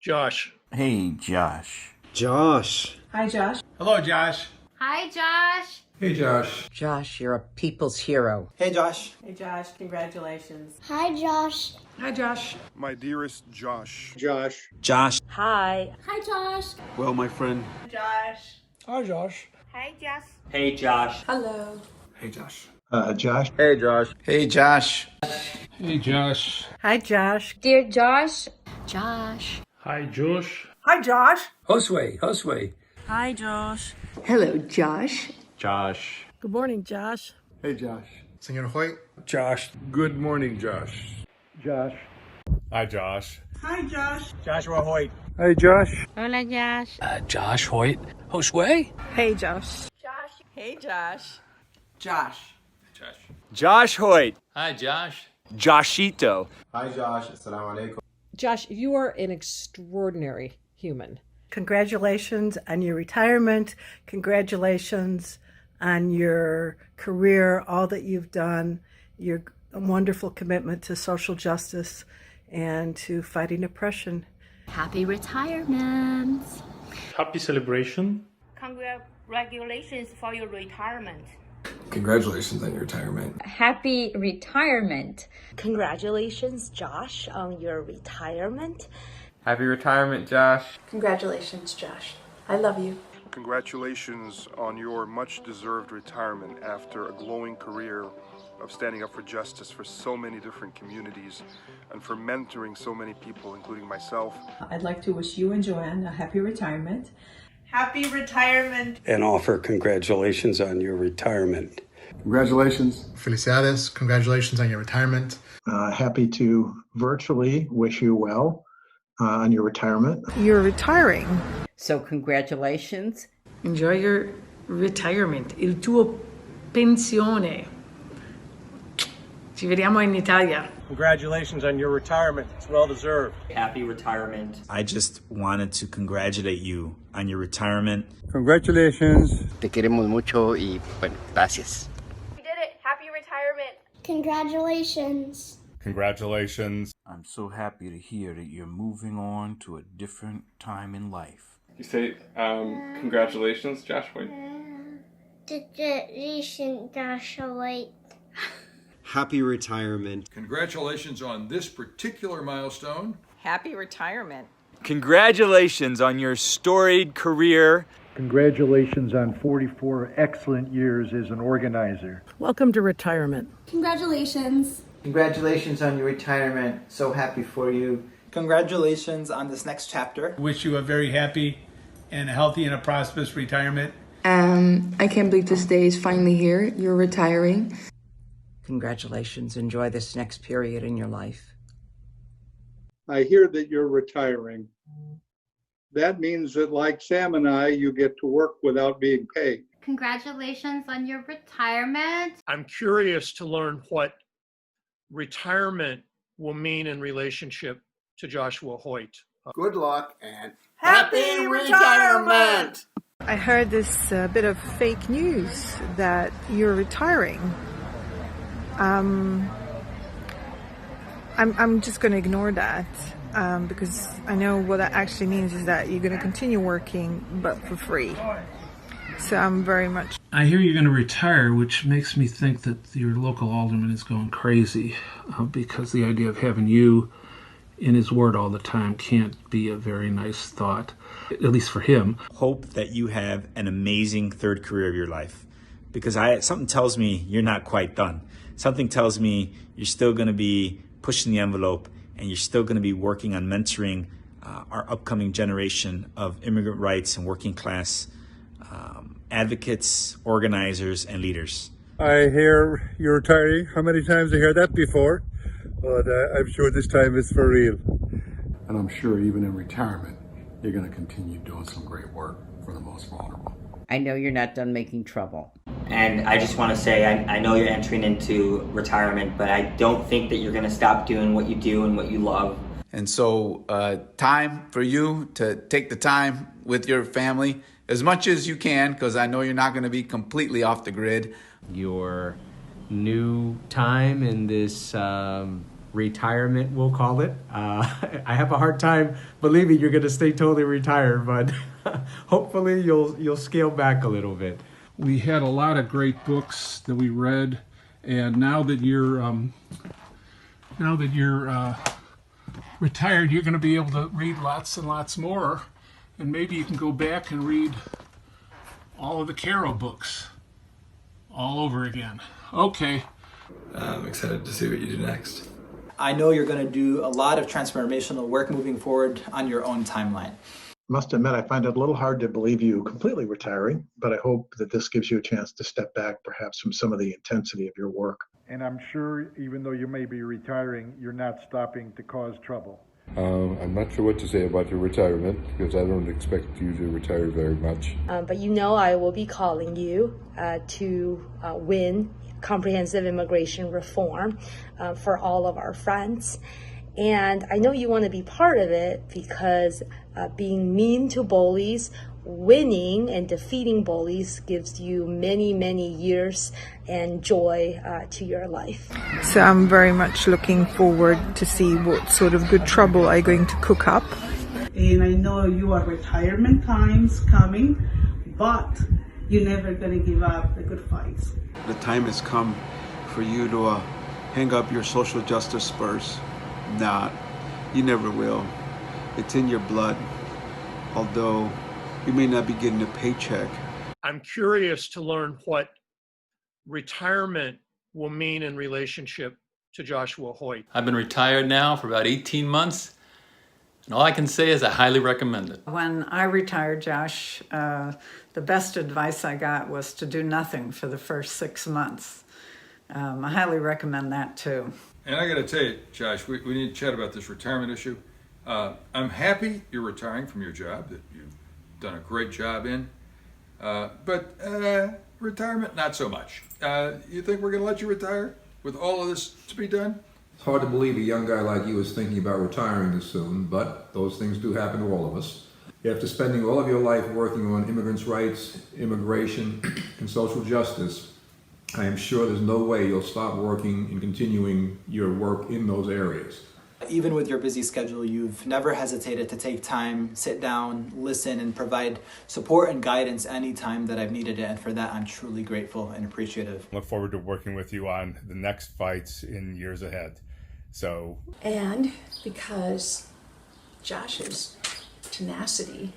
Josh. Hey, Josh. Josh. Hi, Josh. Hello, Josh. Hi, Josh. Hey, Josh. Josh, you're a people's hero. Hey, Josh. Hey, Josh, congratulations. Hi, Josh. Hi, Josh. My dearest Josh. Josh. Josh. Hi. Hi, Josh. Well, my friend. Josh. Hi, Josh. Hi, Josh. Hey, Josh. Hello. Hey, Josh. Josh. Hey, Josh. Hey, Josh. Hey, Josh. Hi, Josh. Dear Josh. Josh. Hi, Josh. Hi, Josh. Josue. Hi, Josh. Hello, Josh. Josh. Good morning, Josh. Hey, Josh. Senor Hoyt. Josh. Good morning, Josh. Josh. Hi, Josh. Hi, Josh. Joshua Hoyt. Hey, Josh. Hola, Josh. Josh Hoyt. Josue. Hey, Josh. Josh. Hey, Josh. Josh. Josh Hoyt. Hi, Josh. Joshito. Hi, Josh. Assalamu alaikum. Josh, you are an extraordinary human. Congratulations on your retirement. Congratulations on your career, all that you've done, your wonderful commitment to social justice and to fighting oppression. Happy retirement. Happy celebration. Congratulations for your retirement. Congratulations on your retirement. Happy retirement. Congratulations, Josh, on your retirement. Happy retirement, Josh. Congratulations, Josh. I love you. Congratulations on your much-deserved retirement after a glowing career of standing up for justice for so many different communities and for mentoring so many people, including myself. I'd like to wish you and Joanne a happy retirement. Happy retirement. And offer congratulations on your retirement. Congratulations. Felicidades. Congratulations on your retirement. Happy to virtually wish you well on your retirement. You're retiring. So congratulations. Enjoy your retirement. Il tuo pensione. Ci vediamo in Italia. Congratulations on your retirement. It's well deserved. Happy retirement. I just wanted to congratulate you on your retirement. Congratulations. Te queremos mucho y bueno, gracias. We did it. Happy retirement. Congratulations. Congratulations. I'm so happy to hear that you're moving on to a different time in life. You say, congratulations, Josh Hoyt. Congratulations, Joshua. Happy retirement. Congratulations on this particular milestone. Happy retirement. Congratulations on your storied career. Congratulations on 44 excellent years as an organizer. Welcome to retirement. Congratulations. Congratulations on your retirement. So happy for you. Congratulations on this next chapter. Wish you a very happy and a healthy and a prosperous retirement. I can't believe this day is finally here. You're retiring. Congratulations. Enjoy this next period in your life. I hear that you're retiring. That means that, like Sam and I, you get to work without being paid. Congratulations on your retirement. I'm curious to learn what retirement will mean in relationship to Joshua Hoyt. Good luck and Happy retirement! I heard this bit of fake news that you're retiring. I'm just going to ignore that because I know what that actually means is that you're going to continue working, but for free. So I'm very much. I hear you're going to retire, which makes me think that your local alderman is going crazy because the idea of having you in his word all the time can't be a very nice thought, at least for him. Hope that you have an amazing third career of your life, because something tells me you're not quite done. Something tells me you're still going to be pushing the envelope and you're still going to be working on mentoring our upcoming generation of immigrant rights and working class advocates, organizers, and leaders. I hear you're retiring. How many times I hear that before? But I'm sure this time it's for real. And I'm sure even in retirement, you're going to continue doing some great work for the most vulnerable. I know you're not done making trouble. And I just want to say, I know you're entering into retirement, but I don't think that you're going to stop doing what you do and what you love. And so time for you to take the time with your family as much as you can, because I know you're not going to be completely off the grid. Your new time in this retirement, we'll call it. I have a hard time believing you're going to stay totally retired, but hopefully you'll scale back a little bit. We had a lot of great books that we read, and now that you're retired, you're going to be able to read lots and lots more, and maybe you can go back and read all of the Caro books all over again. Okay. I'm excited to see what you do next. I know you're going to do a lot of transformational work moving forward on your own timeline. Must admit, I find it a little hard to believe you completely retiring, but I hope that this gives you a chance to step back perhaps from some of the intensity of your work. And I'm sure even though you may be retiring, you're not stopping to cause trouble. I'm not sure what to say about your retirement because I don't expect you to retire very much. But you know I will be calling you to win comprehensive immigration reform for all of our friends. And I know you want to be part of it because being mean to bullies, winning and defeating bullies gives you many, many years and joy to your life. So I'm very much looking forward to see what sort of good trouble I'm going to cook up. And I know you are retirement times coming, but you're never going to give up the good fights. The time has come for you to hang up your social justice spurs. Nah, you never will. It's in your blood. Although you may not be getting a paycheck. I'm curious to learn what retirement will mean in relationship to Joshua Hoyt. I've been retired now for about 18 months, and all I can say is I highly recommend it. When I retired, Josh, the best advice I got was to do nothing for the first 6 months. I highly recommend that too. And I got to tell you, Josh, we need to chat about this retirement issue. I'm happy you're retiring from your job that you've done a great job in, but retirement, not so much. You think we're going to let you retire with all of this to be done? It's hard to believe a young guy like you is thinking about retiring this soon, but those things do happen to all of us. After spending all of your life working on immigrants' rights, immigration, and social justice, I am sure there's no way you'll stop working and continuing your work in those areas. Even with your busy schedule, you've never hesitated to take time, sit down, listen, and provide support and guidance anytime that I've needed it. And for that, I'm truly grateful and appreciative. Look forward to working with you on the next fights in years ahead. So, and because Josh's tenacity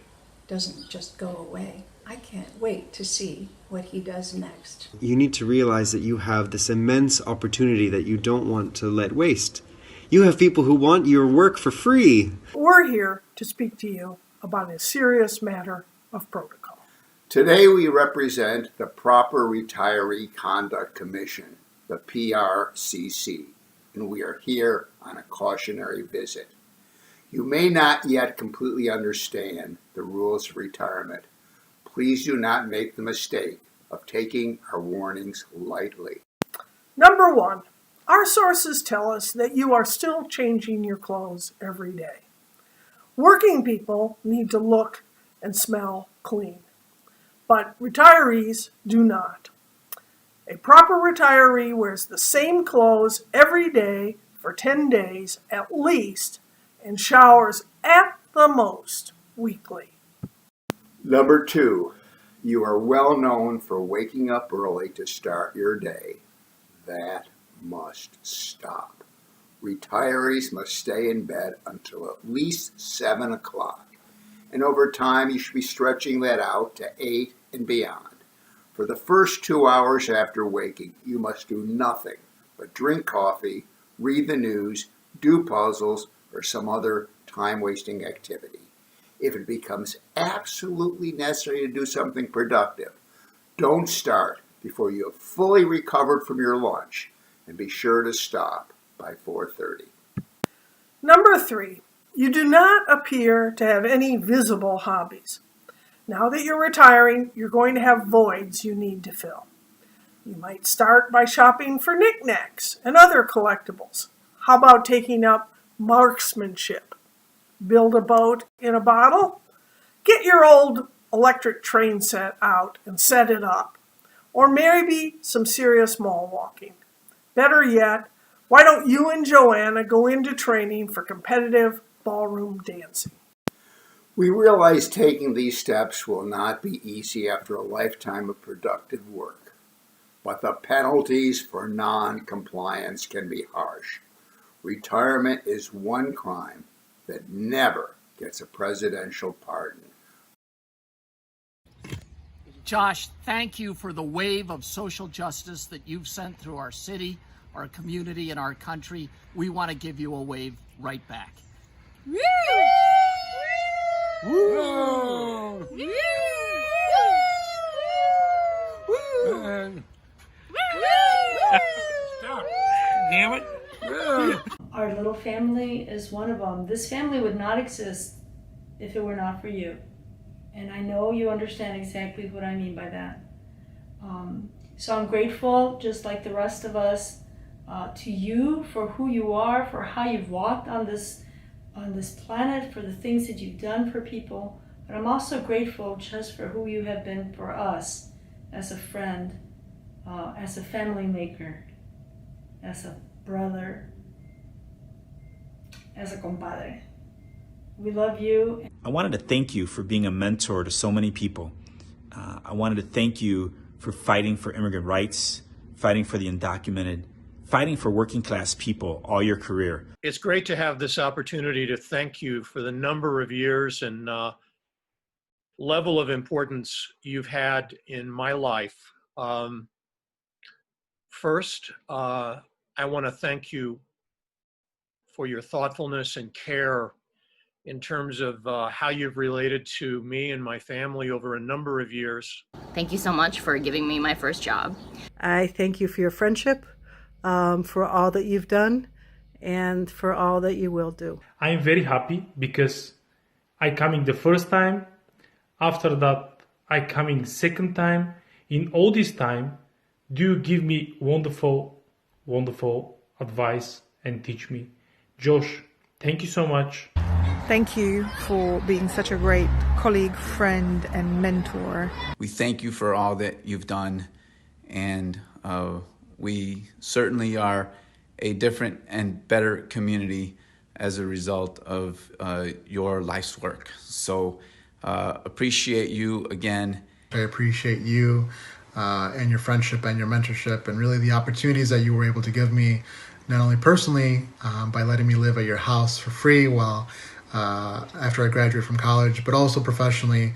doesn't just go away, I can't wait to see what he does next. You need to realize that you have this immense opportunity that you don't want to let waste. You have people who want your work for free. We're here to speak to you about a serious matter of protocol. Today we represent the Proper Retiree Conduct Commission, the PRCC, and we are here on a cautionary visit. You may not yet completely understand the rules of retirement. Please do not make the mistake of taking our warnings lightly. Number one, our sources tell us that you are still changing your clothes every day. Working people need to look and smell clean, but retirees do not. A proper retiree wears the same clothes every day for 10 days at least and showers at the most weekly. Number two, you are well known for waking up early to start your day. That must stop. Retirees must stay in bed until at least 7 o'clock. And over time, you should be stretching that out to 8 and beyond. For the first 2 hours after waking, you must do nothing but drink coffee, read the news, do puzzles, or some other time-wasting activity. If it becomes absolutely necessary to do something productive, don't start before you have fully recovered from your lunch, and be sure to stop by 4:30. Number three, you do not appear to have any visible hobbies. Now that you're retiring, you're going to have voids you need to fill. You might start by shopping for knickknacks and other collectibles. How about taking up marksmanship? Build a boat in a bottle? Get your old electric train set out and set it up. Or maybe some serious mall walking. Better yet, Why don't you and Joanna go into training for competitive ballroom dancing? We realize taking these steps will not be easy after a lifetime of productive work, but the penalties for non-compliance can be harsh. Retirement is one crime that never gets a presidential pardon. Josh, thank you for the wave of social justice that you've sent through our city, our community, and our country. We want to give you a wave right back. Woo! Woo! Woo! Stop. Damn it. Our little family is one of them. This family would not exist if it were not for you. And I know you understand exactly what I mean by that. So I'm grateful, just like the rest of us, to you for who you are, for how you've walked on this planet, for the things that you've done for people. But I'm also grateful just for who you have been for us as a friend, as a family maker, as a brother, as a compadre. We love you. I wanted to thank you for being a mentor to so many people. I wanted to thank you for fighting for immigrant rights, fighting for the undocumented, fighting for working class people all your career. It's great to have this opportunity to thank you for the number of years and level of importance you've had in my life. First, I want to thank you for your thoughtfulness and care in terms of how you've related to me and my family over a number of years. Thank you so much for giving me my first job. I thank you for your friendship, for all that you've done, and for all that you will do. I'm very happy because I coming the first time. After that, I coming second time. In all this time, do you give me wonderful, wonderful advice and teach me. Josh, thank you so much. Thank you for being such a great colleague, friend, and mentor. We thank you for all that you've done, and we certainly are a different and better community as a result of your life's work. So appreciate you again. I appreciate you and your friendship and your mentorship and really the opportunities that you were able to give me, not only personally by letting me live at your house for free while after I graduated from college, but also professionally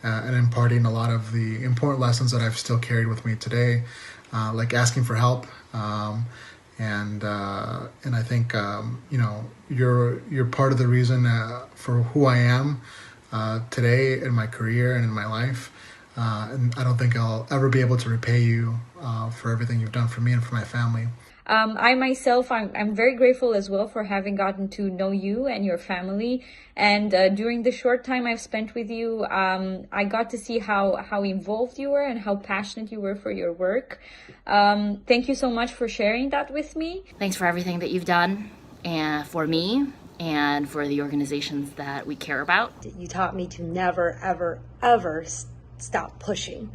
and imparting a lot of the important lessons that I've still carried with me today, like asking for help. And I think you're part of the reason for who I am today in my career and in my life. And I don't think I'll ever be able to repay you for everything you've done for me and for my family. I myself, I'm very grateful as well for having gotten to know you and your family. And during the short time I've spent with you, I got to see how involved you were and how passionate you were for your work. Thank you so much for sharing that with me. Thanks for everything that you've done and for me and for the organizations that we care about. You taught me to never, ever, ever stop pushing.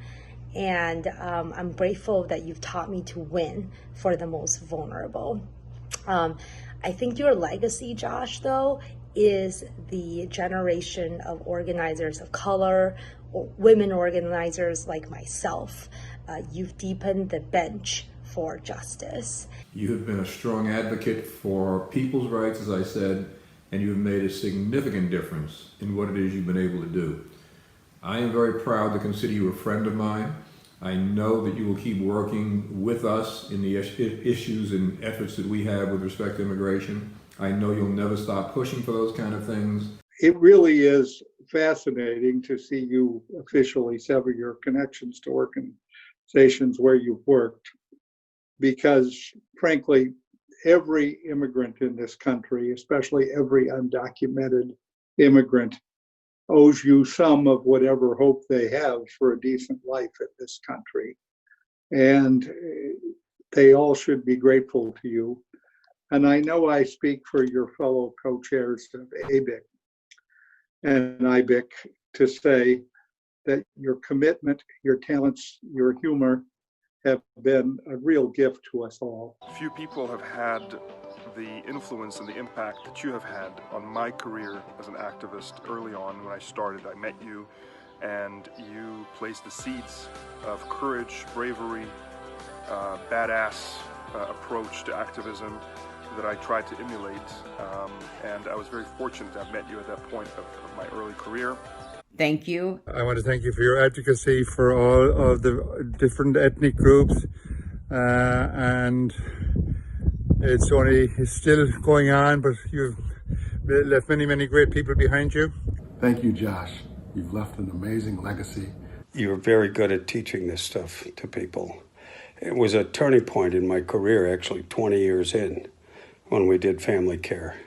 And I'm grateful that you've taught me to win for the most vulnerable. I think your legacy, Josh, though, is the generation of organizers of color, or women organizers like myself. You've deepened the bench for justice. You have been a strong advocate for people's rights, as I said, and you have made a significant difference in what it is you've been able to do. I am very proud to consider you a friend of mine. I know that you will keep working with us in the issues and efforts that we have with respect to immigration. I know you'll never stop pushing for those kind of things. It really is fascinating to see you officially sever your connections to organizations where you've worked, because frankly, every immigrant in this country, especially every undocumented immigrant, owes you some of whatever hope they have for a decent life in this country. And they all should be grateful to you. And I know I speak for your fellow co-chairs of ABIC and IBIC to say that your commitment, your talents, your humor have been a real gift to us all. Few people have had the influence and the impact that you have had on my career as an activist. Early on when I started, I met you, and you placed the seeds of courage, bravery, badass approach to activism that I tried to emulate, and I was very fortunate to have met you at that point of my early career. Thank you. I want to thank you for your advocacy for all of the different ethnic groups, and it's still going on, but you've left many, many great people behind you. Thank you, Josh. You've left an amazing legacy. You're very good at teaching this stuff to people. It was a turning point in my career, actually 20 years in, when we did family care.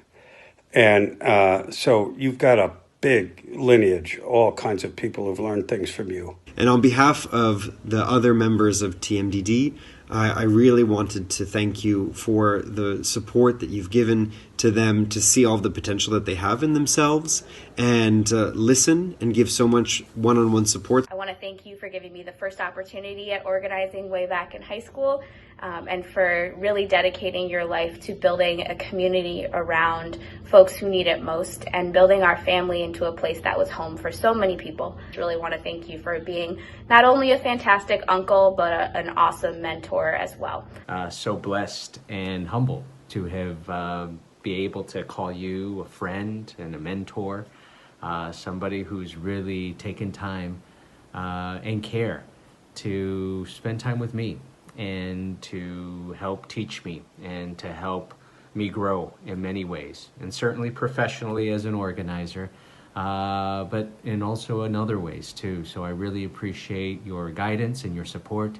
And so you've got a big lineage, all kinds of people who've learned things from you. And on behalf of the other members of TMDD, I really wanted to thank you for the support that you've given to them to see all the potential that they have in themselves and listen and give so much one-on-one support. I want to thank you for giving me the first opportunity at organizing way back in high school, and for really dedicating your life to building a community around folks who need it most and building our family into a place that was home for so many people. I really want to thank you for being not only a fantastic uncle, but an awesome mentor as well. So blessed and humble to have be able to call you a friend and a mentor, somebody who's really taken time and care to spend time with me and to help teach me and to help me grow in many ways, and certainly professionally as an organizer, but in also in other ways too. So I really appreciate your guidance and your support,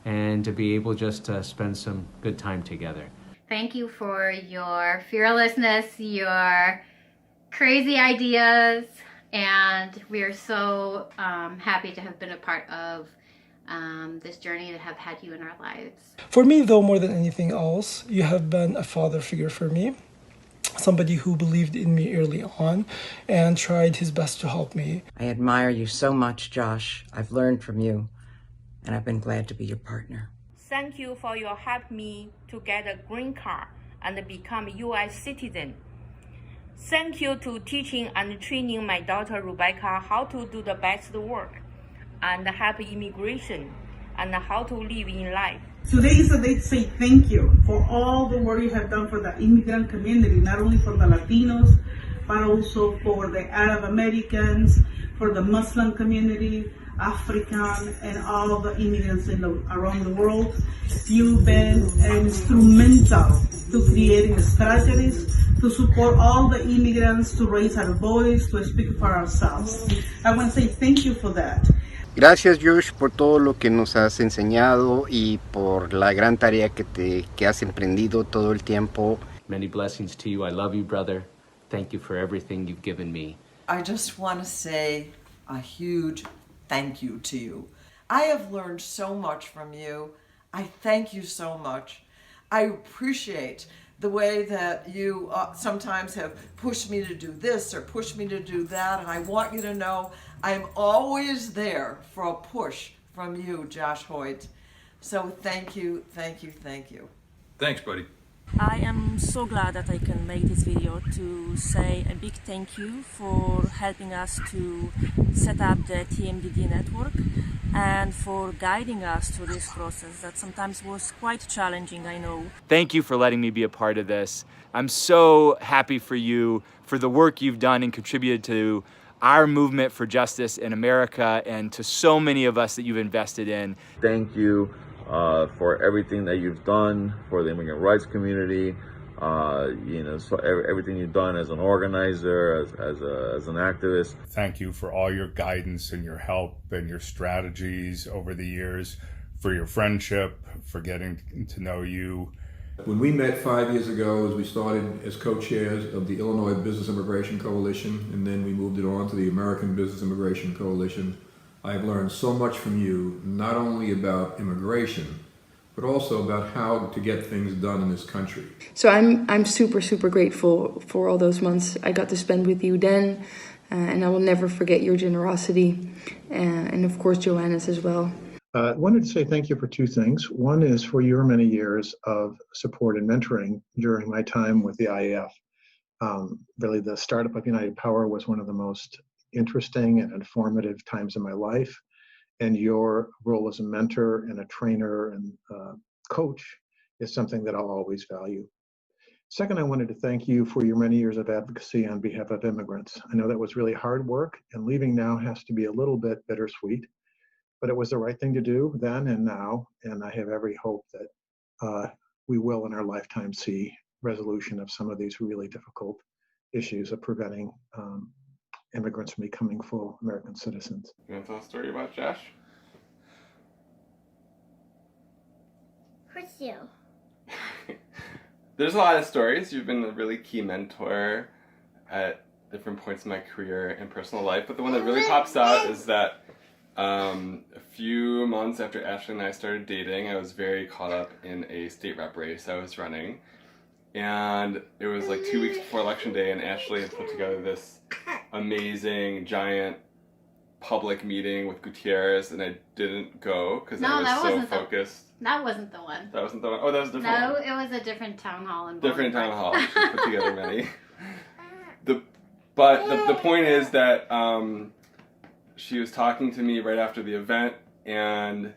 and to be able just to spend some good time together. Thank you for your fearlessness, your crazy ideas, and we are so happy to have been a part of this journey and have had you in our lives. For me, though, more than anything else, you have been a father figure for me, somebody who believed in me early on and tried his best to help me. I admire you so much, Josh. I've learned from you, and I've been glad to be your partner. Thank you for your help me to get a green card and become a U.S. citizen. Thank you to teaching and training my daughter Rebecca how to do the best work and help immigration and how to live in life. Today is a day to say thank you for all the work you have done for the immigrant community, not only for the Latinos, but also for the Arab Americans, for the Muslim community, African, and all of the immigrants around the world. You've been instrumental to creating strategies to support all the immigrants, to raise our voice, to speak for ourselves. I want to say thank you for that. Gracias, Josh, por todo lo que nos has enseñado y por la gran tarea que has emprendido todo el tiempo. Many blessings to you. I love you, brother. Thank you for everything you've given me. I just want to say a huge thank you to you. I have learned so much from you. I thank you so much. I appreciate the way that you sometimes have pushed me to do this or pushed me to do that, and I want you to know I'm always there for a push from you, Josh Hoyt. So thank you, thank you, thank you. Thanks, buddy. I am so glad that I can make this video to say a big thank you for helping us to set up the TMDD network and for guiding us through this process that sometimes was quite challenging, I know. Thank you for letting me be a part of this. I'm so happy for you, for the work you've done and contributed to our movement for justice in America and to so many of us that you've invested in. Thank you for everything that you've done for the immigrant rights community, so everything you've done as an organizer, as an activist. Thank you for all your guidance and your help and your strategies over the years, for your friendship, for getting to know you. When we met 5 years ago, as we started as co-chairs of the Illinois Business Immigration Coalition, and then we moved it on to the American Business Immigration Coalition, I've learned so much from you, not only about immigration, but also about how to get things done in this country. So I'm super grateful for all those months I got to spend with you then, and I will never forget your generosity, and of course Joanna's as well. I wanted to say thank you for two things. One is for your many years of support and mentoring during my time with the IAF. Really, the startup of United Power was one of the most interesting and informative times in my life. And your role as a mentor and a trainer and coach is something that I'll always value. Second, I wanted to thank you for your many years of advocacy on behalf of immigrants. I know that was really hard work, and leaving now has to be a little bit bittersweet, but it was the right thing to do then and now, and I have every hope that we will in our lifetime see resolution of some of these really difficult issues of preventing immigrants from becoming full American citizens. You want to tell a story about Josh? Who's you? There's a lot of stories. You've been a really key mentor at different points in my career and personal life, but the one that really pops out is that a few months after Ashley and I started dating, I was very caught up in a state rep race I was running, and it was like 2 weeks before Election Day, and Ashley had put together this amazing, giant public meeting with Gutierrez, and I didn't go because I was so focused. That wasn't the one. That wasn't the one? Oh, that was a different one. No, it was a different town hall in Different Bolingbrook. town hall. She put together many. But the point is that she was talking to me right after the event, and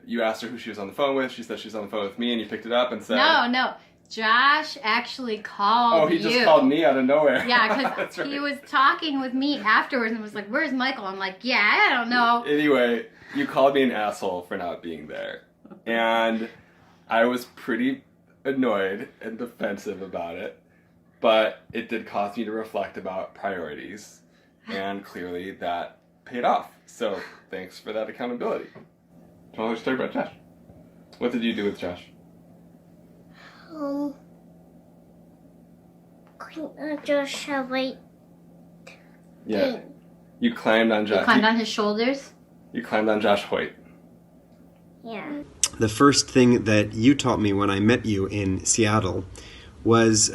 you asked her who she was on the phone with. She said she was on the phone with me, and you picked it up and said... No. Josh actually called you. Oh, he just called me out of nowhere. Yeah, because right. he was talking with me afterwards and was like, where's Michael? I'm like, yeah, I don't know. Anyway, you called me an asshole for not being there. And I was pretty annoyed and defensive about it. But it did cause me to reflect about priorities. And clearly that paid off. So thanks for that accountability. Do you want to talk about Josh? What did you do with Josh? Josh White. Yeah. You climbed on Josh. You climbed on his shoulders? You climbed on Josh Hoyt. Yeah. The first thing that you taught me when I met you in Seattle was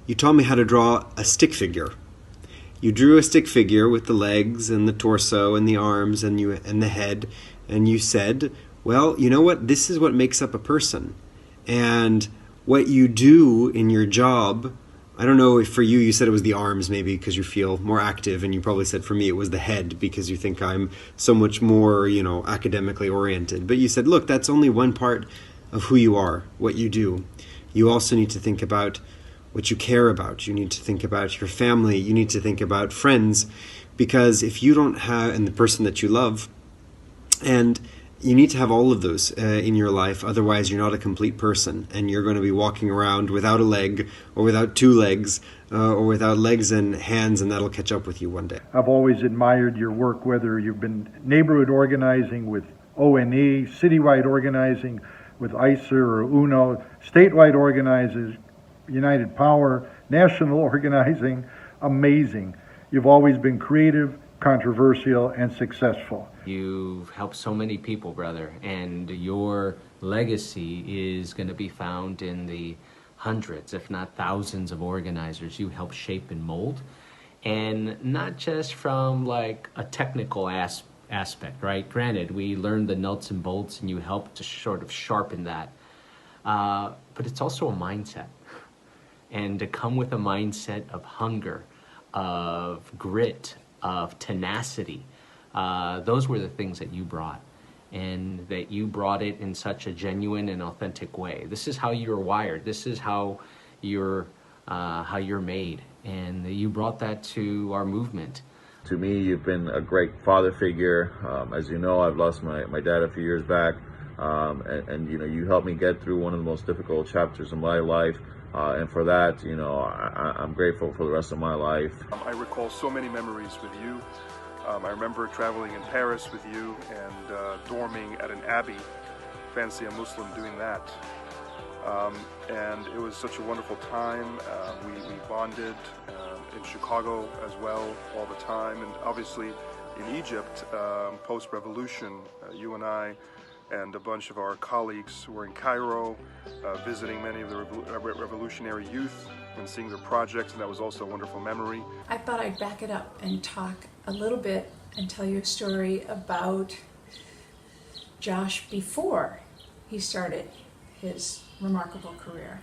you taught me how to draw a stick figure. You drew a stick figure with the legs and the torso and the arms and the head, and you said, well, you know what? This is what makes up a person. And what you do in your job, I don't know if for you, you said it was the arms maybe because you feel more active, and you probably said for me it was the head because you think I'm so much more, academically oriented. But you said, look, that's only one part of who you are, what you do. You also need to think about what you care about. You need to think about your family. You need to think about friends, because if you don't have, and the person that you love, and you need to have all of those in your life, otherwise you're not a complete person, and you're going to be walking around without a leg, or without two legs, or without legs and hands, and that'll catch up with you one day. I've always admired your work, whether you've been neighborhood organizing with ONE, citywide organizing with ICER or UNO, statewide organizers, United Power, national organizing. Amazing. You've always been creative, controversial, and successful. You've helped so many people, brother, and your legacy is going to be found in the hundreds, if not thousands, of organizers you helped shape and mold, and not just from like a technical aspect, right? Granted, we learned the nuts and bolts, and you helped to sort of sharpen that, but it's also a mindset, and to come with a mindset of hunger, of grit, of tenacity. Those were the things that you brought, and that you brought it in such a genuine and authentic way. This is how you're wired. This is how you're made, and you brought that to our movement. To me, you've been a great father figure. As you know, I've lost my dad a few years back, and you helped me get through one of the most difficult chapters in my life. And for that, I'm grateful for the rest of my life. I recall so many memories with you. I remember traveling in Paris with you and dorming at an abbey. Fancy a Muslim doing that. And it was such a wonderful time. We bonded in Chicago as well all the time. And obviously in Egypt, post-revolution, you and I and a bunch of our colleagues were in Cairo visiting many of the revolutionary youth and seeing their projects, and that was also a wonderful memory. I thought I'd back it up and talk a little bit and tell you a story about Josh before he started his remarkable career,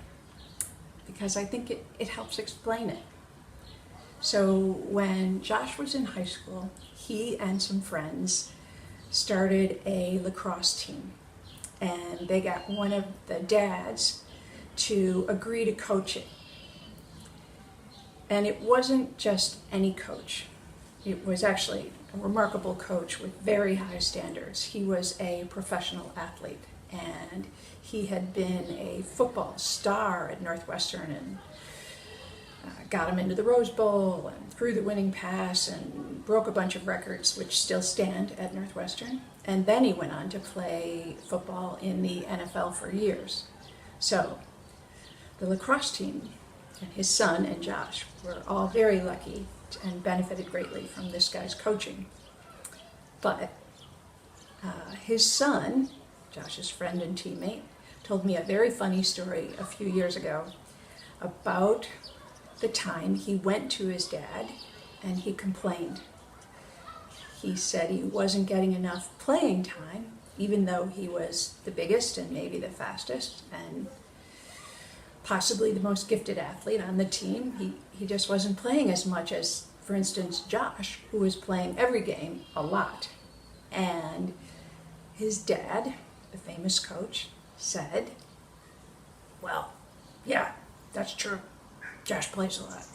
because I think it helps explain it. So when Josh was in high school, he and some friends started a lacrosse team, and they got one of the dads to agree to coach it. And it wasn't just any coach. It was actually a remarkable coach with very high standards. He was a professional athlete, and he had been a football star at Northwestern and got him into the Rose Bowl and threw the winning pass and broke a bunch of records which still stand at Northwestern. And then he went on to play football in the NFL for years. So the lacrosse team and his son and Josh were all very lucky and benefited greatly from this guy's coaching. But his son, Josh's friend and teammate, told me a very funny story a few years ago about the time he went to his dad and he complained. He said he wasn't getting enough playing time, even though he was the biggest and maybe the fastest and possibly the most gifted athlete on the team. He just wasn't playing as much as, for instance, Josh, who was playing every game a lot. And his dad, the famous coach, said, well, yeah, that's true. Josh plays a lot.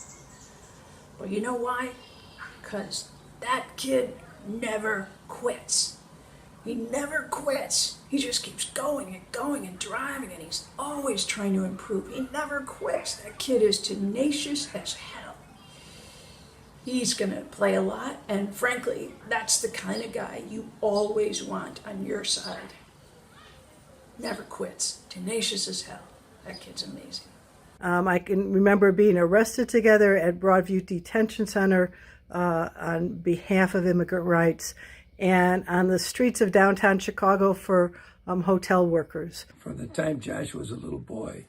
Well, you know why? Because that kid never quits. He never quits. He just keeps going and going and driving, and he's always trying to improve. He never quits. That kid is tenacious as hell. He's going to play a lot, and frankly, that's the kind of guy you always want on your side. Never quits. Tenacious as hell. That kid's amazing. I can remember being arrested together at Broadview Detention Center on behalf of immigrant rights and on the streets of downtown Chicago for hotel workers. From the time Josh was a little boy,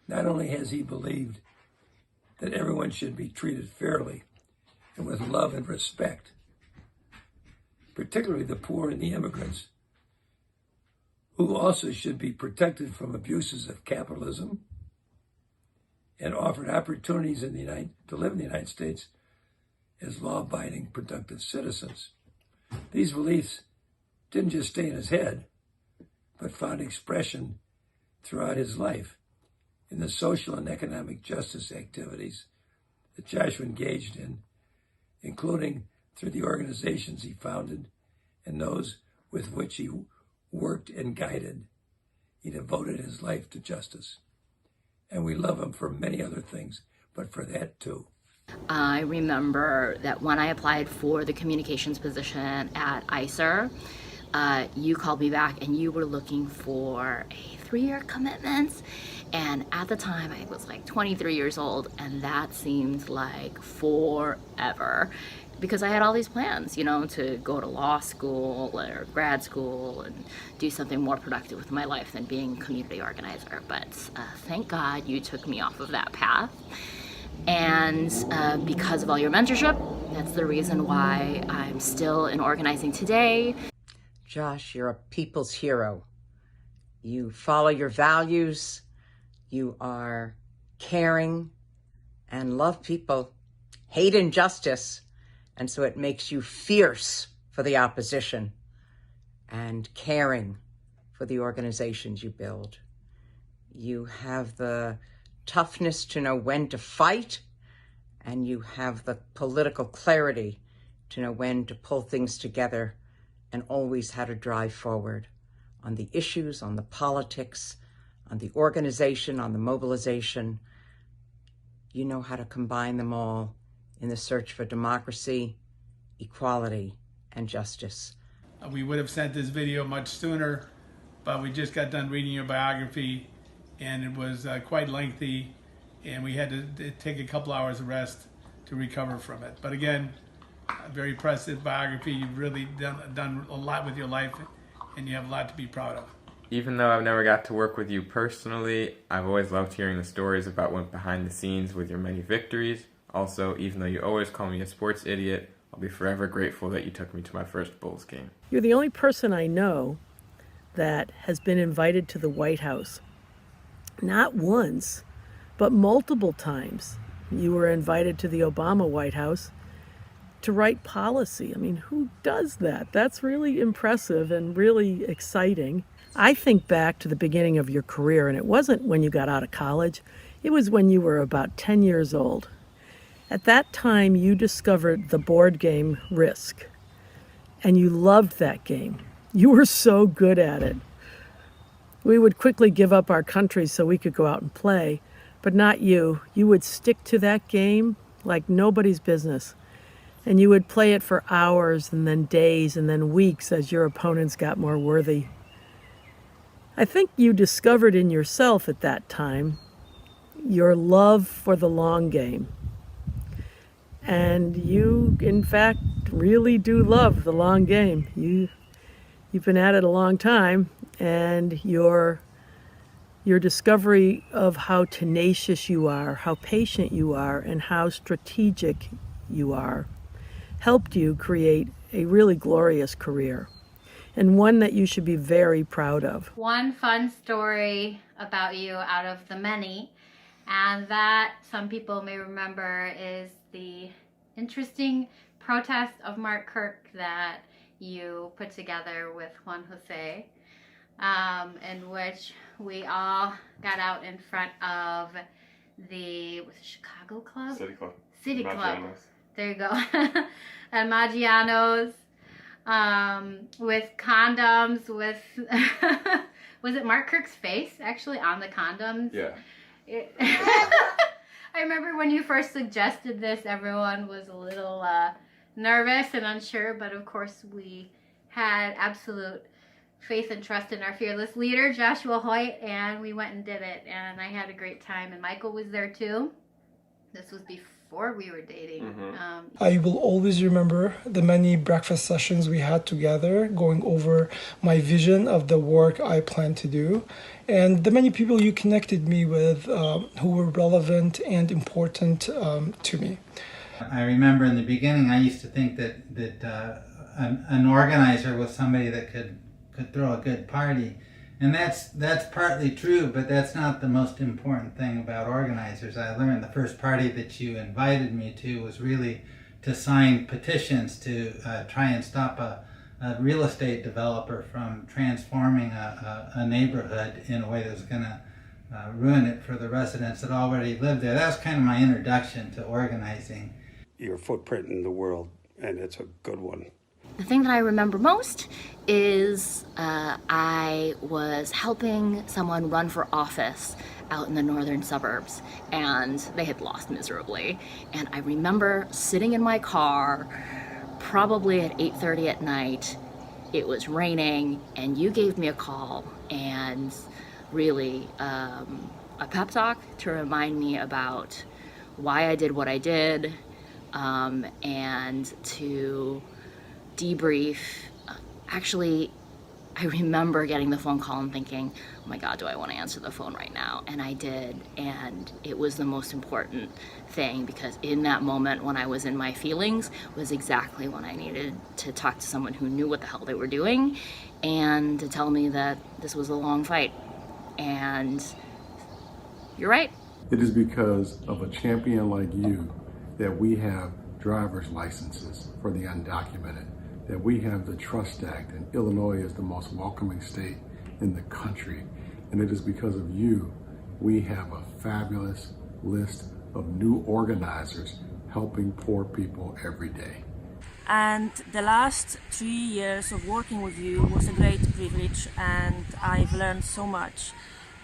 not only has he believed that everyone should be treated fairly and with love and respect, particularly the poor and the immigrants, who also should be protected from abuses of capitalism and offered opportunities to live in the United States as law-abiding, productive citizens. These beliefs didn't just stay in his head, but found expression throughout his life in the social and economic justice activities that Joshua engaged in, including through the organizations he founded and those with which he worked and guided. He devoted his life to justice. And we love him for many other things, but for that too. I remember that when I applied for the communications position at ICER, you called me back and you were looking for a 3-year commitment. And at the time I was like 23 years old, and that seemed like forever because I had all these plans, you know, to go to law school or grad school and do something more productive with my life than being a community organizer. But thank God you took me off of that path. And because of all your mentorship, that's the reason why I'm still in organizing today. Josh, you're a people's hero. You follow your values, you are caring and love people, hate injustice, and so it makes you fierce for the opposition and caring for the organizations you build. You have the toughness to know when to fight, and you have the political clarity to know when to pull things together and always how to drive forward on the issues, on the politics, on the organization, on the mobilization. You know how to combine them all in the search for democracy, equality, and justice. We would have sent this video much sooner, but we just got done reading your biography, and it was quite lengthy, and we had to take a couple hours of rest to recover from it. But again, a very impressive biography. You've really done a lot with your life, and you have a lot to be proud of. Even though I've never got to work with you personally, I've always loved hearing the stories about what went behind the scenes with your many victories. Also, even though you always call me a sports idiot, I'll be forever grateful that you took me to my first Bulls game. You're the only person I know that has been invited to the White House. Not once, but multiple times. You were invited to the Obama White House to write policy. I mean, who does that? That's really impressive and really exciting. I think back to the beginning of your career, and it wasn't when you got out of college. It was when you were about 10 years old. At that time, you discovered the board game Risk, and you loved that game. You were so good at it. We would quickly give up our country so we could go out and play, but not you. You would stick to that game like nobody's business. And you would play it for hours and then days and then weeks as your opponents got more worthy. I think you discovered in yourself at that time your love for the long game. And you, in fact, really do love the long game. You've been at it a long time, and your discovery of how tenacious you are, how patient you are, and how strategic you are helped you create a really glorious career, and one that you should be very proud of. One fun story about you out of the many, and that some people may remember, is the interesting protest of Mark Kirk that you put together with Juan Jose, in which we all got out in front of the, was it Chicago Club? City Club. City Club. Maggiano's. There you go. At Maggiano's, with condoms, with, was it Mark Kirk's face actually on the condoms? Yeah. I remember when you first suggested this, everyone was a little nervous and unsure, but of course we had absolute faith and trust in our fearless leader, Joshua Hoyt, and we went and did it, and I had a great time, and Michael was there too. This was before we were dating. Mm-hmm. I will always remember the many breakfast sessions we had together, going over my vision of the work I plan to do, and the many people you connected me with who were relevant and important to me. I remember in the beginning I used to think that an organizer was somebody that could throw a good party. And that's partly true, but that's not the most important thing about organizers. I learned the first party that you invited me to was really to sign petitions to try and stop a real estate developer from transforming a neighborhood in a way that was going to ruin it for the residents that already lived there. That was kind of my introduction to organizing. Your footprint in the world, and it's a good one. The thing that I remember most is I was helping someone run for office out in the northern suburbs, and they had lost miserably. And I remember sitting in my car, probably at 8:30 at night. It was raining, and you gave me a call and really a pep talk to remind me about why I did what I did, and to debrief. Actually, I remember getting the phone call and thinking, oh my God, do I want to answer the phone right now? And I did, and it was the most important thing, because in that moment when I was in my feelings was exactly when I needed to talk to someone who knew what the hell they were doing and to tell me that this was a long fight. And you're right. It is because of a champion like you that we have driver's licenses for the undocumented, that we have the Trust Act, and Illinois is the most welcoming state in the country. And it is because of you we have a fabulous list of new organizers helping poor people every day. And the last 3 years of working with you was a great privilege, and I've learned so much.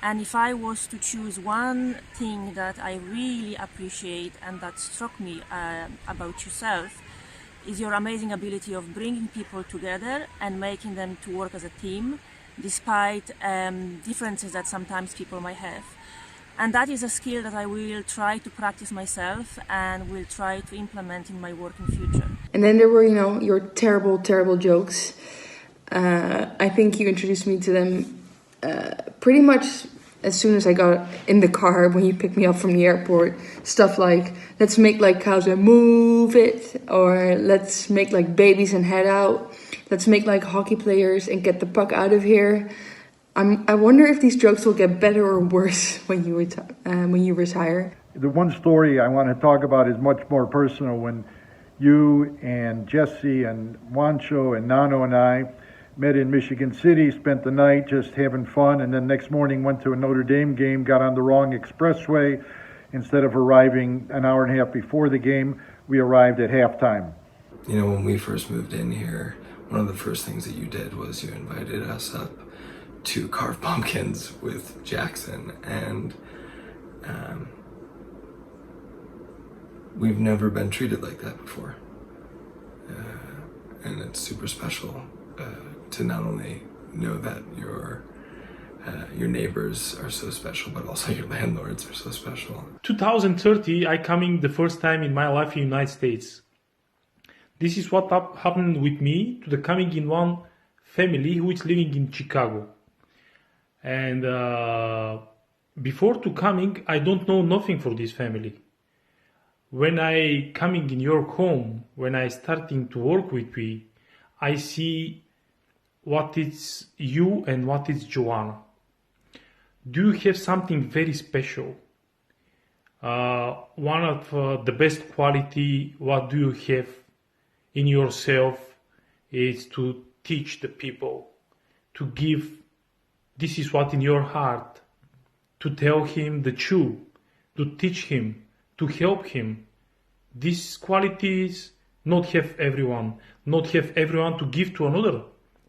And if I was to choose one thing that I really appreciate and that struck me about yourself, is your amazing ability of bringing people together and making them to work as a team, despite differences that sometimes people might have. And that is a skill that I will try to practice myself and will try to implement in my work in future. And then there were, your terrible, terrible jokes. I think you introduced me to them pretty much as soon as I got in the car when you picked me up from the airport. Stuff like, let's make like cows and move it, or let's make like babies and head out. let's make like hockey players and get the puck out of here. I wonder if these jokes will get better or worse when you retire. The one story I want to talk about is much more personal. When you and Jesse and Juancho and Nano and I met in Michigan City, spent the night just having fun, and then next morning went to a Notre Dame game, got on the wrong expressway. Instead of arriving an hour and a half before the game, we arrived at halftime. You know, when we first moved in here, one of the first things that you did was you invited us up to carve pumpkins with Jackson, and we've never been treated like that before. And it's super special to not only know that your neighbors are so special, but also your landlords are so special. 2030, I coming the first time in my life in United States. This is what happened with me to the coming in one family who is living in Chicago. And before to coming, I don't know nothing for this family. When I coming in your home, when I starting to work with you, I see what is you and what is Joanna. Do you have something very special? One of the best quality, what do you have in yourself is to teach the people, to give, this is what in your heart, to tell him the truth, to teach him, to help him. These qualities not have everyone to give to another,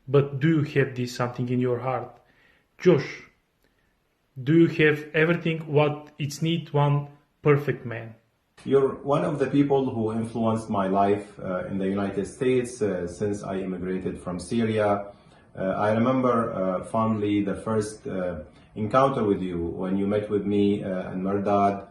but do you have this something in your heart? Josh, do you have everything what it's need one perfect man? You're one of the people who influenced my life in the United States since I immigrated from Syria. I remember fondly the first encounter with you when you met with me and Merdad,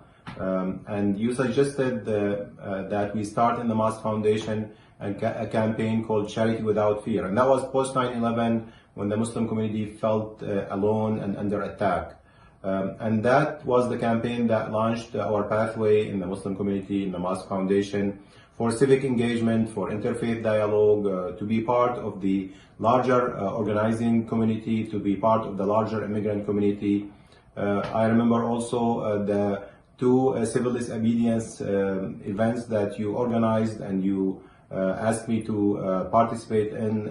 and you suggested that we start in the Mosque Foundation a campaign called Charity Without Fear. And that was post 9/11, when the Muslim community felt alone and under attack. And that was the campaign that launched our pathway in the Muslim community, in the Mosque Foundation, for civic engagement, for interfaith dialogue, to be part of the larger organizing community, to be part of the larger immigrant community. I remember also the two civil disobedience events that you organized and you asked me to participate in,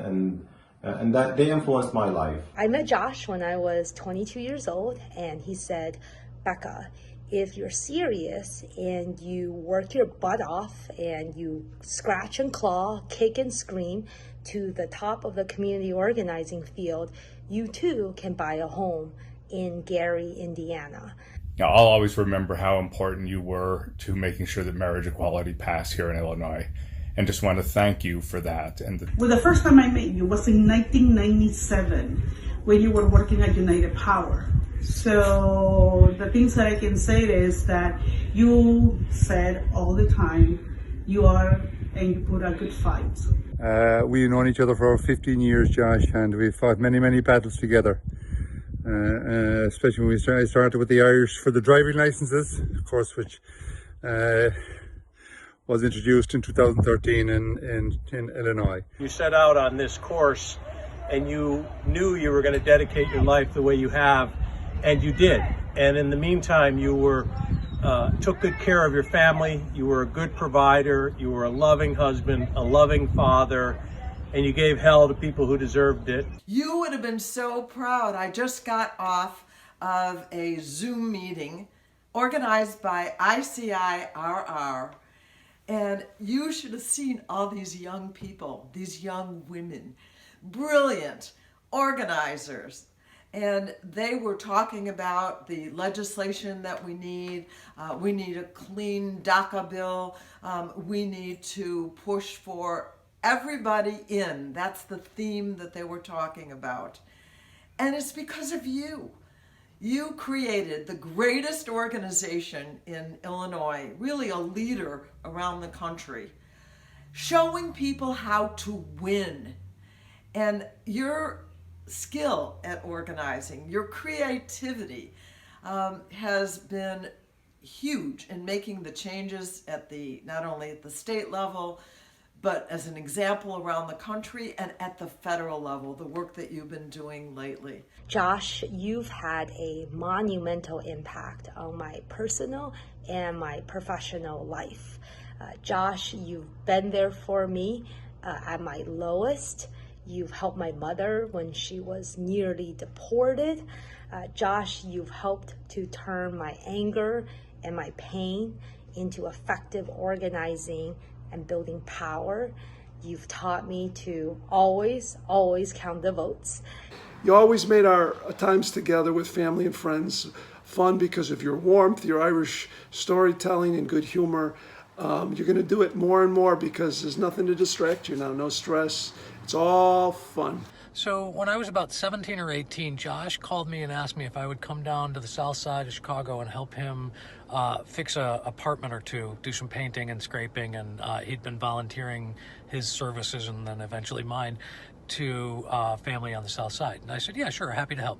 and that they influenced my life. I met Josh when I was 22 years old, and he said, Becca, if you're serious and you work your butt off and you scratch and claw, kick and scream to the top of the community organizing field, you too can buy a home in Gary, Indiana. Now, I'll always remember how important you were to making sure that marriage equality passed here in Illinois, and just want to thank you for that. Well, the first time I met you was in 1997 when you were working at United Power. So the things that I can say is that you said all the time, you are and you put a good fight. We've known each other for over 15 years, Josh, and we've fought many, many battles together. Especially when I started with the Irish for the driving licenses, of course, which was introduced in 2013 in Illinois. You set out on this course and you knew you were going to dedicate your life the way you have, and you did. And in the meantime, you were took good care of your family, you were a good provider, you were a loving husband, a loving father, and you gave hell to people who deserved it. You would have been so proud. I just got off of a Zoom meeting organized by ICIRR, and you should have seen all these young people, these young women, brilliant organizers. And they were talking about the legislation that we need. We need a clean DACA bill. We need to push for everybody in. That's the theme that they were talking about. And it's because of you. You created the greatest organization in Illinois, really a leader around the country, showing people how to win. And your skill at organizing, your creativity has been huge in making the changes at the, not only at the state level, but as an example around the country and at the federal level, the work that you've been doing lately. Josh, you've had a monumental impact on my personal and my professional life. Josh, you've been there for me at my lowest. You've helped my mother when she was nearly deported. Josh, you've helped to turn my anger and my pain into effective organizing and building power. You've taught me to always count the votes. You always made our times together with family and friends fun because of your warmth, your Irish storytelling and good humor. You're going to do it more and more because there's nothing to distract you now, no stress. It's all fun. So when I was about 17 or 18, Josh called me and asked me if I would come down to the south side of Chicago and help him fix an apartment or two, do some painting and scraping, and he'd been volunteering his services and then eventually mine to family on the south side. And I said, yeah, sure, happy to help.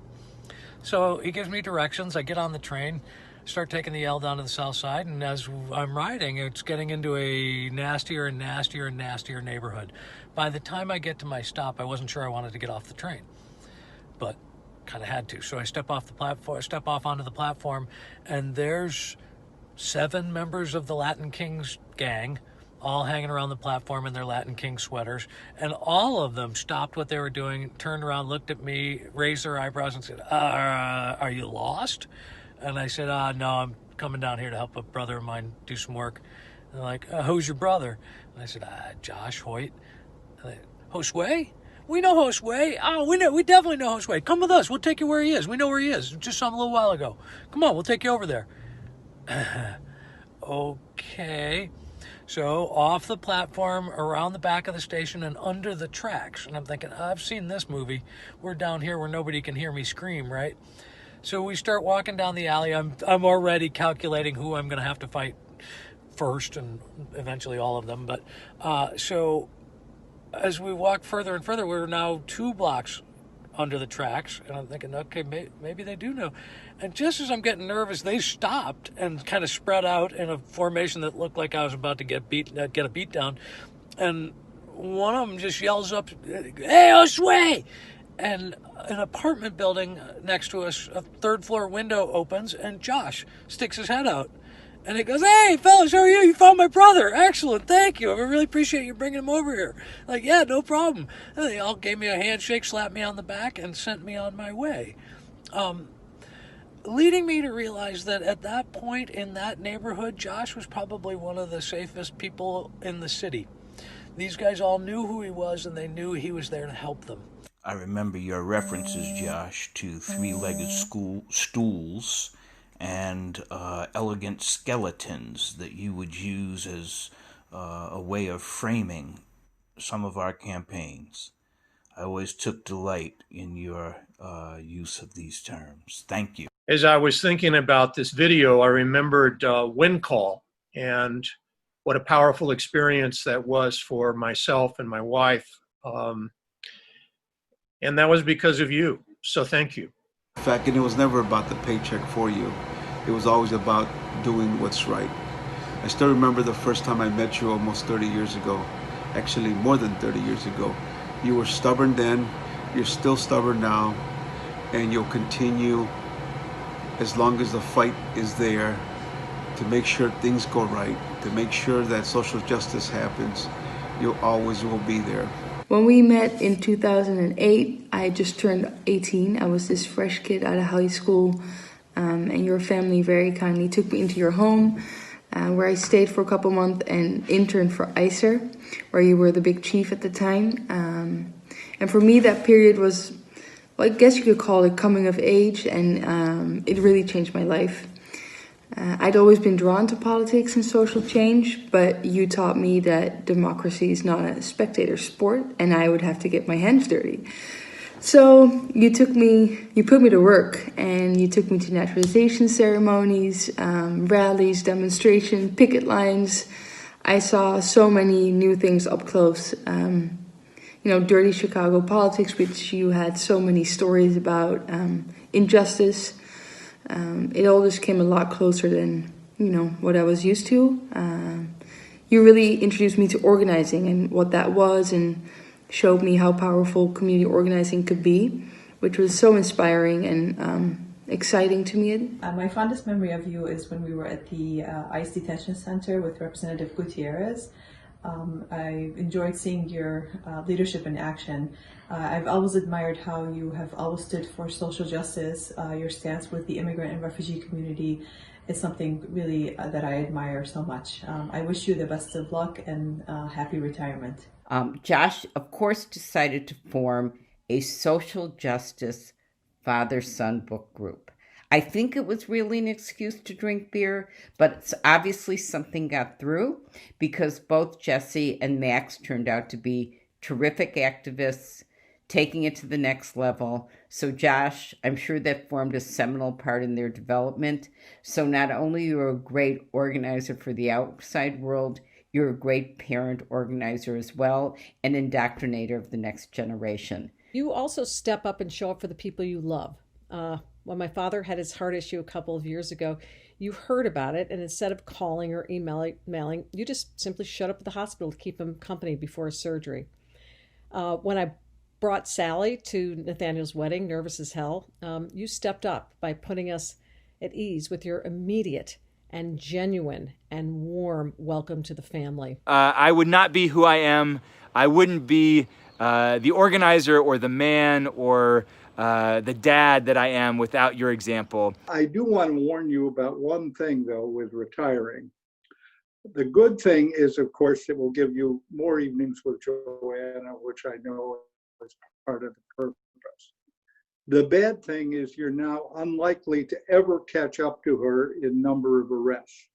So he gives me directions. I get on the train, start taking the L down to the south side, and as I'm riding, it's getting into a nastier and nastier and nastier neighborhood. By the time I get to my stop, I wasn't sure I wanted to get off the train, but kind of had to. So I step off onto the platform, and there's 7 members of the Latin Kings gang, all hanging around the platform in their Latin King sweaters, and all of them stopped what they were doing, turned around, looked at me, raised their eyebrows, and said, "Are you lost?" And I said, "No, I'm coming down here to help a brother of mine do some work." And they're like, "Who's your brother?" And I said, "Josh Hoyt." And they, "Josue? We know Josue. Oh, we definitely know Josue. Come with us. We'll take you where he is. We know where he is. Just saw him a little while ago. Come on, we'll take you over there." Okay. So off the platform, around the back of the station, and under the tracks. And I'm thinking, I've seen this movie. We're down here where nobody can hear me scream, right? So we start walking down the alley. I'm already calculating who I'm going to have to fight first, and eventually all of them. But so as we walk further and further, we're now 2 blocks under the tracks, and I'm thinking, okay, maybe they do know. And just as I'm getting nervous, they stopped and kind of spread out in a formation that looked like I was about to get a beat down. And one of them just yells up, "Hey, Josue!" And an apartment building next to us, a 3rd floor window opens, and Josh sticks his head out. And he goes, "Hey, fellas, how are you? You found my brother. Excellent, thank you. I really appreciate you bringing him over here." Like, yeah, no problem. And they all gave me a handshake, slapped me on the back, and sent me on my way. Leading me to realize that at that point in that neighborhood, Josh was probably one of the safest people in the city. These guys all knew who he was, and they knew he was there to help them. I remember your references, Josh, to 3-legged stools and elegant skeletons that you would use as a way of framing some of our campaigns. I always took delight in your use of these terms. Thank you. As I was thinking about this video, I remembered Wind Call and what a powerful experience that was for myself and my wife. And that was because of you. So thank you. In fact, it was never about the paycheck for you. It was always about doing what's right. I still remember the first time I met you almost 30 years ago. Actually, more than 30 years ago. You were stubborn then, you're still stubborn now, and you'll continue as long as the fight is there to make sure things go right, to make sure that social justice happens. You always will be there. When we met in 2008, I just turned 18. I was this fresh kid out of high school, and your family very kindly took me into your home, where I stayed for a couple months and interned for ICER, where you were the big chief at the time. And for me, that period was, well, I guess you could call it coming of age, and it really changed my life. I'd always been drawn to politics and social change, but you taught me that democracy is not a spectator sport, and I would have to get my hands dirty. So you put me to work, and you took me to naturalization ceremonies, rallies, demonstrations, picket lines. I saw so many new things up close. Dirty Chicago politics, which you had so many stories about, injustice. It all just came a lot closer than, what I was used to. you really introduced me to organizing and what that was, and showed me how powerful community organizing could be, which was so inspiring and exciting to me. My fondest memory of you is when we were at the ICE Detention Center with Representative Gutierrez. I enjoyed seeing your leadership in action. I've always admired how you have always stood for social justice. Your stance with the immigrant and refugee community is something really that I admire so much. I wish you the best of luck and happy retirement. Josh, of course, decided to form a social justice father-son book group. I think it was really an excuse to drink beer, but it's obviously something got through because both Jesse and Max turned out to be terrific activists, taking it to the next level. So Josh, I'm sure that formed a seminal part in their development. So not only you're a great organizer for the outside world, you're a great parent organizer as well, and indoctrinator of the next generation. You also step up and show up for the people you love. When my father had his heart issue a couple of years ago, you heard about it, and instead of calling or emailing, you just simply showed up at the hospital to keep him company before his surgery. When I brought Sally to Nathaniel's wedding, nervous as hell, you stepped up by putting us at ease with your immediate and genuine and warm welcome to the family. I would not be who I am. I wouldn't be the organizer or the man or the dad that I am without your example. I do want to warn you about one thing, though, with retiring. The good thing is, of course, it will give you more evenings with Joanna, which I know is part of the purpose. The bad thing is you're now unlikely to ever catch up to her in number of arrests.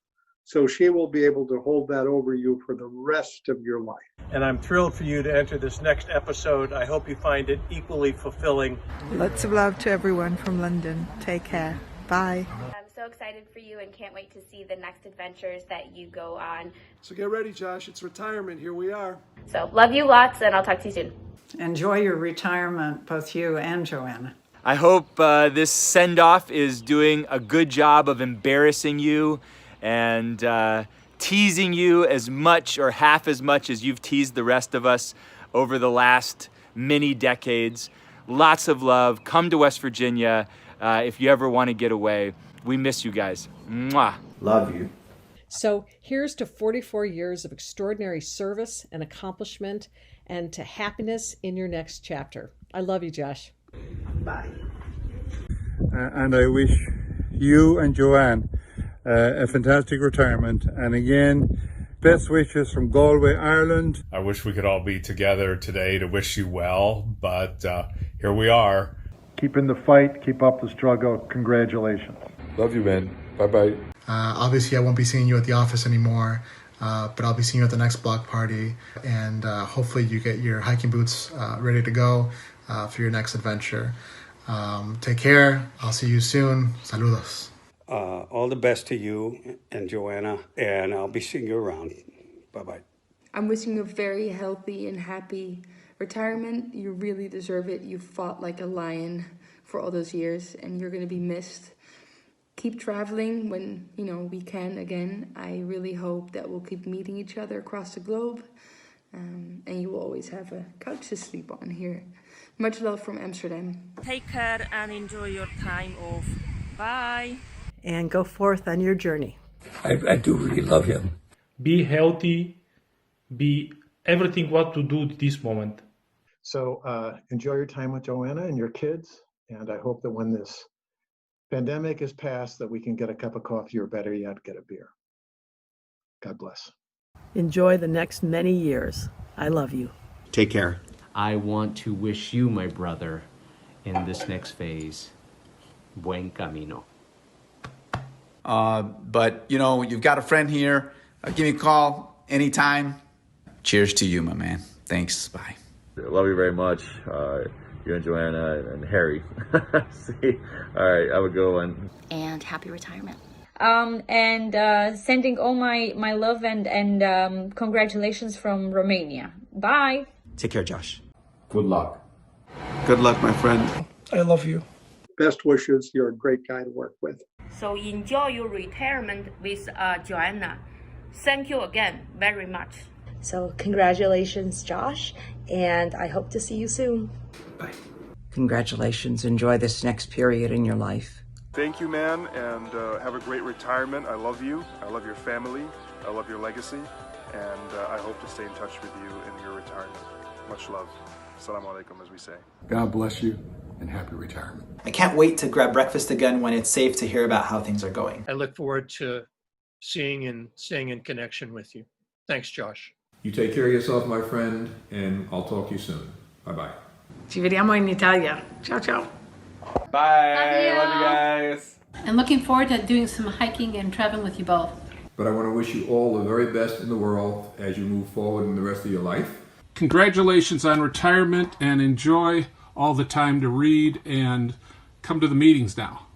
So she will be able to hold that over you for the rest of your life. And I'm thrilled for you to enter this next episode. I hope you find it equally fulfilling. Lots of love to everyone from London. Take care. Bye. I'm so excited for you and can't wait to see the next adventures that you go on. So get ready, Josh. It's retirement. Here we are. So love you lots, and I'll talk to you soon. Enjoy your retirement, both you and Joanna. I hope this send-off is doing a good job of embarrassing you and teasing you as much or half as much as you've teased the rest of us over the last many decades. Lots of love. Come to West Virginia if you ever want to get away. We miss you guys. Mwah. Love you. So here's to 44 years of extraordinary service and accomplishment, and to happiness in your next chapter. I love you, Josh. Bye. And I wish you and Joanne a fantastic retirement. And again, best wishes from Galway, Ireland. I wish we could all be together today to wish you well, but here we are. Keep in the fight, keep up the struggle. Congratulations. Love you, man. Bye-bye. Obviously, I won't be seeing you at the office anymore, but I'll be seeing you at the next block party, and hopefully you get your hiking boots ready to go for your next adventure. Take care. I'll see you soon. Saludos. All the best to you and Joanna, and I'll be seeing you around. Bye-bye. I'm wishing you a very healthy and happy retirement. You really deserve it. You fought like a lion for all those years, and you're going to be missed. Keep traveling when, we can again. I really hope that we'll keep meeting each other across the globe, and you will always have a couch to sleep on here. Much love from Amsterdam. Take care and enjoy your time off. Bye. And go forth on your journey. I do really love him. Be healthy, be everything what to do this moment. So enjoy your time with Joanna and your kids, and I hope that when this pandemic is past that we can get a cup of coffee, or better yet, get a beer. God bless. Enjoy the next many years. I love you. Take care. I want to wish you, my brother, in this next phase, buen camino. But you've got a friend here. Give me a call anytime. Cheers to you, my man. Thanks. Bye. Love you very much. You and Joanna and Harry. See? All right, have a good one. And happy retirement. And sending all my love and congratulations from Romania. Bye. Take care, Josh. Good luck. Good luck, my friend. I love you. Best wishes. You're a great guy to work with. So enjoy your retirement with Joanna. Thank you again very much. So congratulations, Josh, and I hope to see you soon. Congratulations. Enjoy this next period in your life. Thank you, man, and have a great retirement. I love you. I love your family. I love your legacy, and I hope to stay in touch with you in your retirement. Much love. Assalamu alaikum, as we say. God bless you and happy retirement. I can't wait to grab breakfast again when it's safe to hear about how things are going. I look forward to seeing and staying in connection with you. Thanks, Josh. You take care of yourself, my friend, and I'll talk to you soon. Bye-bye. Ci vediamo in Italia. Ciao, ciao. Bye. Love you guys. And looking forward to doing some hiking and traveling with you both. But I want to wish you all the very best in the world as you move forward in the rest of your life. Congratulations on retirement, and enjoy all the time to read and come to the meetings now.